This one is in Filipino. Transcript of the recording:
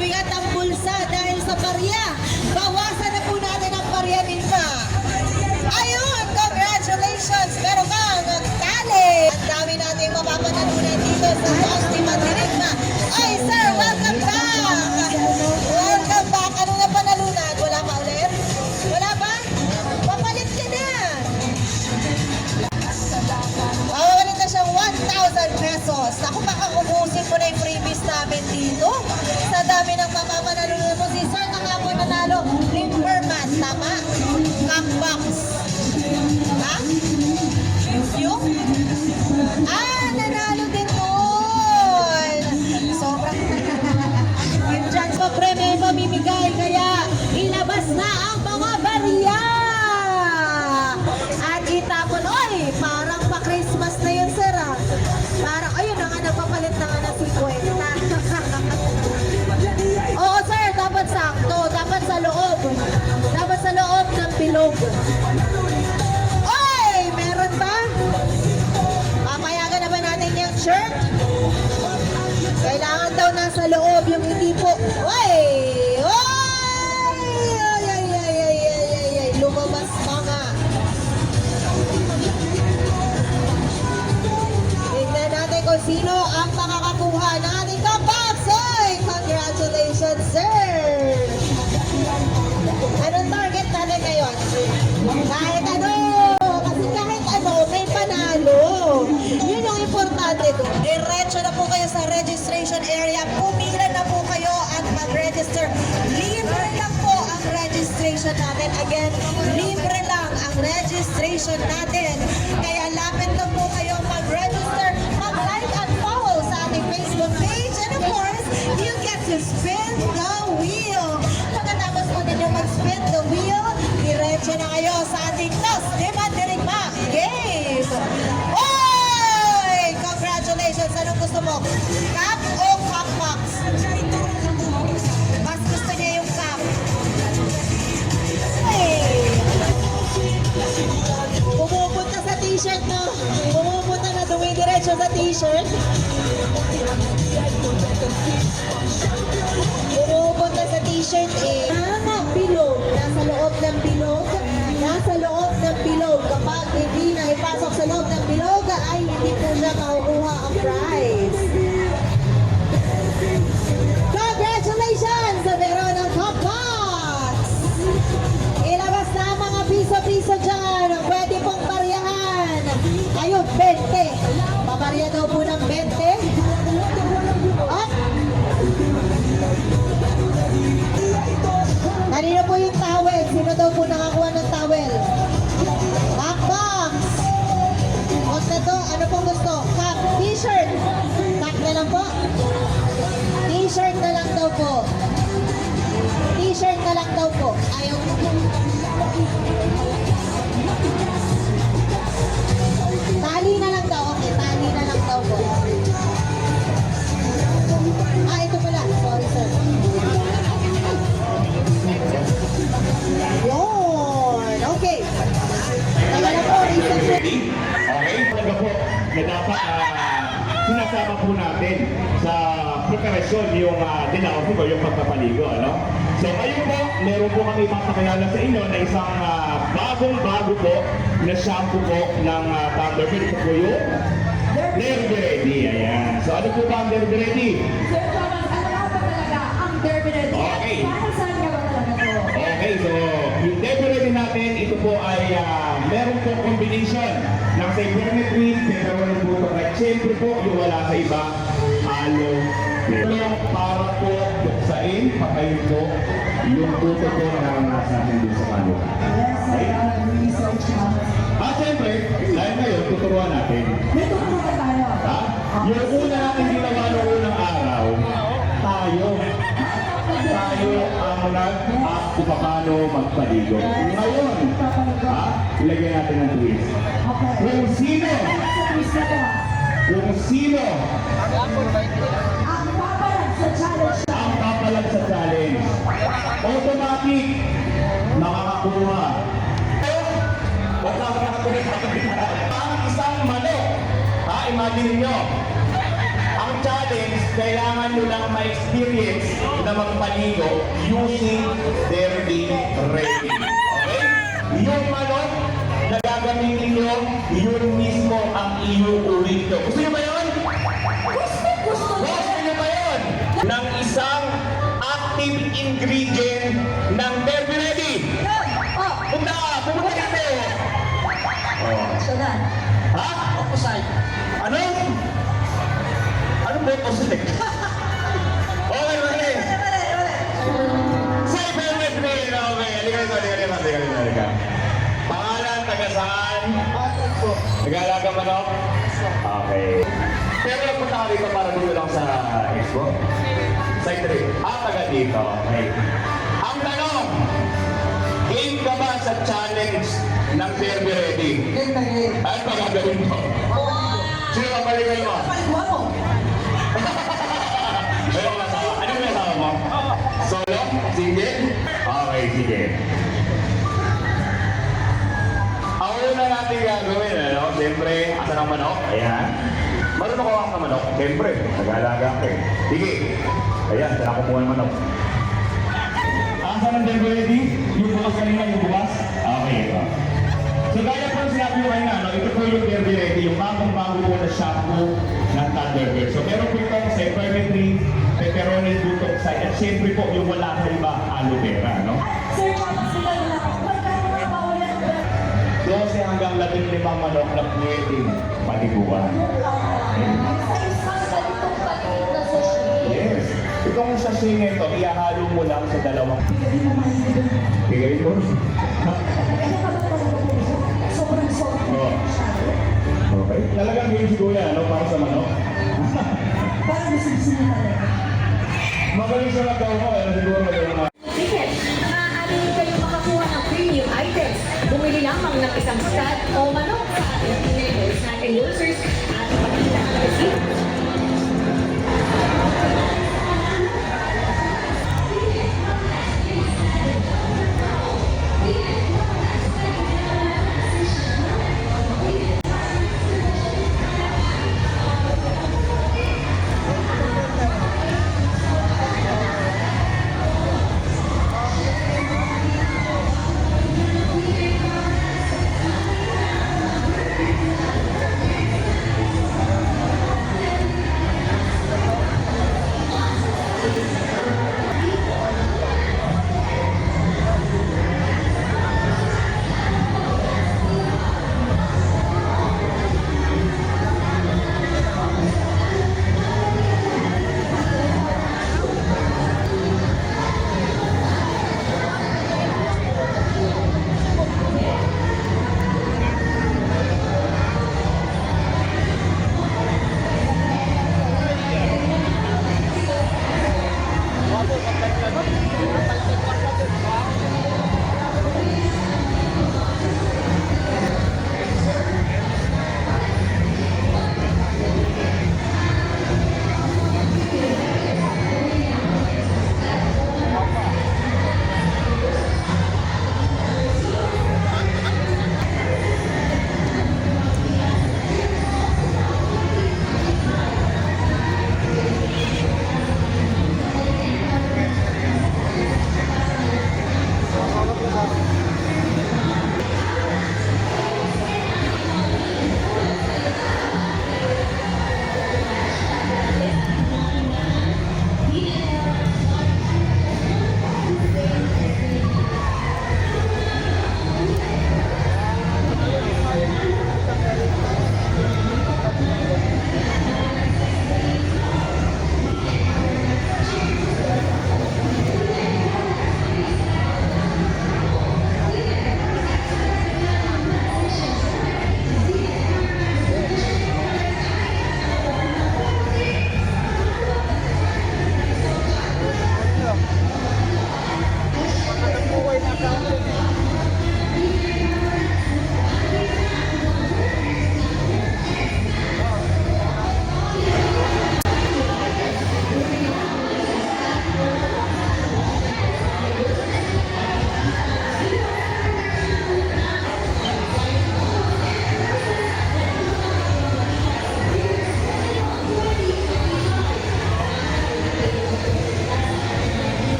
bibigat ang bulsa dahil sa barya. Bawasan na po natin ang barya nila. Ayun, congratulations! Meron kang tali! Ang dami natin mapapanalunan dito sa Austin Matinigma. Ay, sir, welcome back! Welcome back! Ano na panalunan? Wala pa ulit? Wala pa? Papalit ka na! Mawawalit na siyang 1,000 pesos. Ako baka ubusin mo na yung freebies namin dito. Sa dami ng mapapanalunan mo, si sir na nga po nanalo. Limberman, tama? Cupbox. Ha? Yung? Nanalo din doon. Sobrang yung chance pa premyo mamimigay. Kaya ilabas na ang mga barya. At itapon, oy, parang pa-Christmas na yun, sir. Parang, ayun na nga, nagpapalit na nga na si Kwenta. Oo, sir, dapat sakto. Dapat sa loob. Dapat sa loob ng bilog. Oy, meron ba? Papayagan na ba natin yung shirt? Kailangan daw nasa loob yung hindi po. Oy! Oy! Ay, lumabas pa nga. Tignan natin kung sino ang makakakuha ng ating kabox. Oy! Congratulations, sir! Anong target natin ngayon? Kahit ano! Kasi kahit ano, may panalo. Yun yung importante doon. Diretso na po kayo sa registration area. Pumila na po kayo at mag-register. Libre lang po ang registration natin. Again, libre lang ang registration natin. Kaya lapit na po kayo mag-register, mag-like and follow sa ating Facebook page. And of course, you get to spin the wheel. Pagkatapos po ninyo mag-spin the wheel, diretso na kayo sa ating Los Dimandirigma game. Oy! Congratulations! Anong gusto mo? Cup o cup box? Mas gusto niya yung cup. Hey! Pumupunta sa t-shirt, no? Pumupunta na dumidiretso sa t-shirt. Pumupunta sa t-shirt eh. Bilog. Nasa loob ng bilog. Nasa loob ng bilog. Kapag hindi na ipasok sa loob ng bilog, ay hindi po siya makukuha ang prize. Congratulations! Meron ng Cup Box! Ilabas na ang mga piso-piso dyan. Pwede pong baryahan. Ayun, 20. Pabarya daw po ng 20. Up! Kanina po yung towel. Sino daw po nakakuha ng towel? Cup box. Huwag na to. Ano pong gusto? Cup. T-shirt. Cup na lang po. T-shirt na lang daw po. T-shirt na lang daw po. Ayaw. Tali na lang daw. Okay, tali na lang daw po. Ito pala. Sorry, sir. Yun! Okay. Tagal na po. Ready? Okay. Talaga po na dapat sinasama po natin sa preparasyon yung dinausin o yung pagpapaligo. Ano? So ngayon po, meron po kami mapakilala sa inyo na isang bagong-bago po na shampoo po ng Thunderbird. Ito po yung Derby Ready. Ayan. So ano po ba ang Derby Ready? Sir Thomas, ano nga ba talaga ang Derby Ready? Okay. Para saan nga ba talaga to? Okay, so yung Derby Ready natin, ito po ay meron po combination ng cybernetrine, pepperoni buto, at syempre po yung wala sa iba, aloe vera. Para po buksain, pakayin po yung buto po na naranasan natin dun sa kalo. Yes, sir. Research namin. At syempre, dahil ngayon, tuturuan natin. May tuturuan tayo. Ha? Yung una natin ginawa noong unang araw, tayo ang nag-ask kung paano magpaligo. Ngayon, ilagyan natin ng twist. Okay. Kung sino, Ang papalag sa challenge. ang papalag sa challenge, automatic, makakakuha. Ang isang manok, imagine nyo, ang challenge, kailangan nyo lang ma-experience na na magpaligo using Derby Ready. Okay? Yung manok na gagamitin nyo, yun mismo ang iuuwi nyo. Gusto nyo ba yun? Gusto nyo ba yun? Ng isang active ingredient ng Derby Ready. Pumunta dito. Oh. Sudan. Ha? Opposite. Ano? Ano ba ito sila? Okay. Say bear with me. Okay, halika. Pangalan, taga saan? Nag-aalaga manok? Okay. Pero punta ka dito para dito lang sa expo? Side trip. Taga dito. Okay. Ang tanong, game ka ba sa challenge ng Derby Ready? Ano ba gagawin mo? Sino ang paligay mo? Paliguan mo. Ano yung asawa mo? Solo? Single? Okay, sige. Ang una natin gagawin, ano? Siyempre, asan ang manok? Ayan. Marunong ko ang manok? Siyempre, nag-aalaga ko eh. Sige. Ayan, saan ako kumuha ng manok? Asan ang Derby Ready? Yung bukas kanina, yung bukas? Okay, ito. So gaya po ang sinabi ko kanina, no? Ito po yung Derby Ready, yung bagong-bago po na shampoo ng Thunderbird. So meron po itong peppermint, pepperoni, butok side, at syempre po yung wala sa iba, aloe vera, no? Sir, kapag sila na, magkano nga ba ulit? 12 hanggang 15 manok na pwedeng paliguan. Sa isang ganitong palit na sachet. Yes. Itong sachet nito, ihahalo mo lang sa dalawang... Hindi mo mahilig. Bigay mo. Kaya ka ba talaga sobrang soft. Oo. Okay. Talagang yun siguro yan, ano, para sa manok. Parang gusto niya talaga. Magaling sa magaw ko, ano siguro magaling na. Ticket, maaari rin kayong makakuha ng premium items. Bumili lamang ng isang stud o manok sa ating enablers natin users at pakita ang receipt.